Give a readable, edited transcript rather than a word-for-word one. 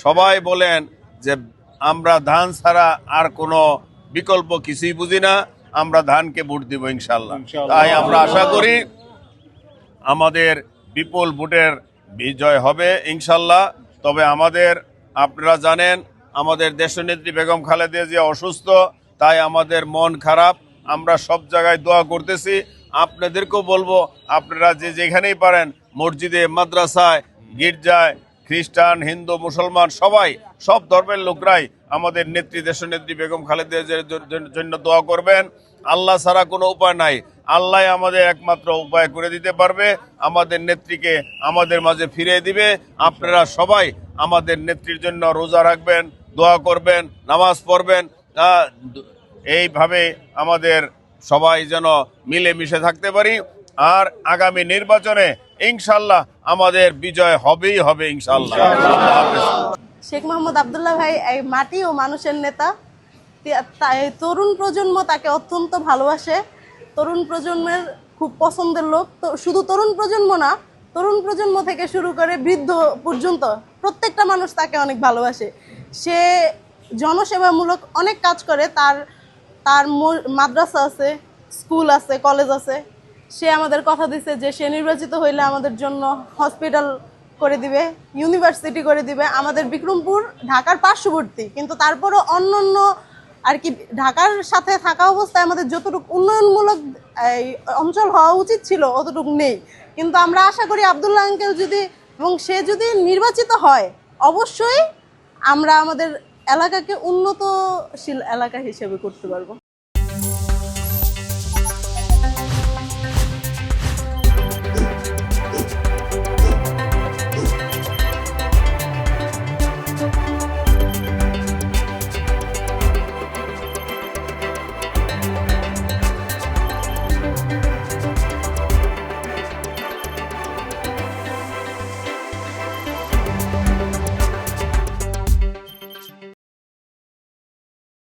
সবাই বলেন যে আমরা ধান ছাড়া আর কোনো বিকল্প কিছুই বুঝি না, আমরা ধানকে ভোট দিব ইনশাল্লাহ। তাই আমরা আশা করি আমাদের বিপুল ভোটের বিজয় হবে ইনশাল্লাহ। তবে আপনারা জানেন আমাদের দেশনেত্রী বেগম খালেদা জিয়া অসুস্থ, তাই আমাদের মন খারাপ। আমরা সব জায়গায় দোয়া করতেছি। আপনাদেরকেও বলবো, আপনারা যেখানেই পারেন, মসজিদে, মাদ্রাসায়, গির্জায়, খ্রিস্টান, হিন্দু, মুসলমান সব ধর্মের লোকরাই আমাদের দেশনেত্রী বেগম খালেদা জিয়ার জন্য দোয়া করবেন। আল্লাহ ছাড়া কোনো উপায় নাই, আল্লাহ আমাদের একমাত্র উপায় করে দিতে পারবে, আমাদের নেত্রীকে আমাদের মাঝে ফিরিয়ে দিবে। আপনারা সবাই আমাদের নেত্রীর জন্য রোজা রাখবেন, দোয়া করবেন, নামাজ পড়বেন। এইভাবে আমাদের সবাই যেন মিলেমিশে থাকতে পারি। আর আগামী নির্বাচনে ইনশাল্লাহ আমাদের বিজয় হবেই হবে ইনশাল্লাহ। শেখ মোহাম্মদ আব্দুল্লাহ ভাই এই মাটি ও মানুষের নেতা। তরুণ প্রজন্ম তাকে অত্যন্ত ভালোবাসে, তরুণ প্রজন্মের খুব পছন্দের লোক। তো শুধু তরুণ প্রজন্ম না, তরুণ প্রজন্ম থেকে শুরু করে বৃদ্ধ পর্যন্ত প্রত্যেকটা মানুষ তাকে অনেক ভালোবাসে। সে জনসেবামূলক অনেক কাজ করে, তার মাদ্রাসা আছে, স্কুল আছে, কলেজ আছে। সে আমাদের কথা দিছে যে সে নির্বাচিত হইলে আমাদের জন্য হসপিটাল করে দিবে, ইউনিভার্সিটি করে দিবে। আমাদের বিক্রমপুর ঢাকার পার্শ্ববর্তী, কিন্তু তারপরও অন্য আর কি ঢাকার সাথে থাকা অবস্থায় আমাদের যতটুকু উন্নয়নমূলক অঞ্চল হওয়া উচিত ছিল অতটুকু নেই। কিন্তু আমরা আশা করি আব্দুল্লাহ আঙ্কেল সে যদি নির্বাচিত হয়, অবশ্যই আমরা আমাদের এলাকাকে উন্নতশীল এলাকা হিসেবে করতে পারবো।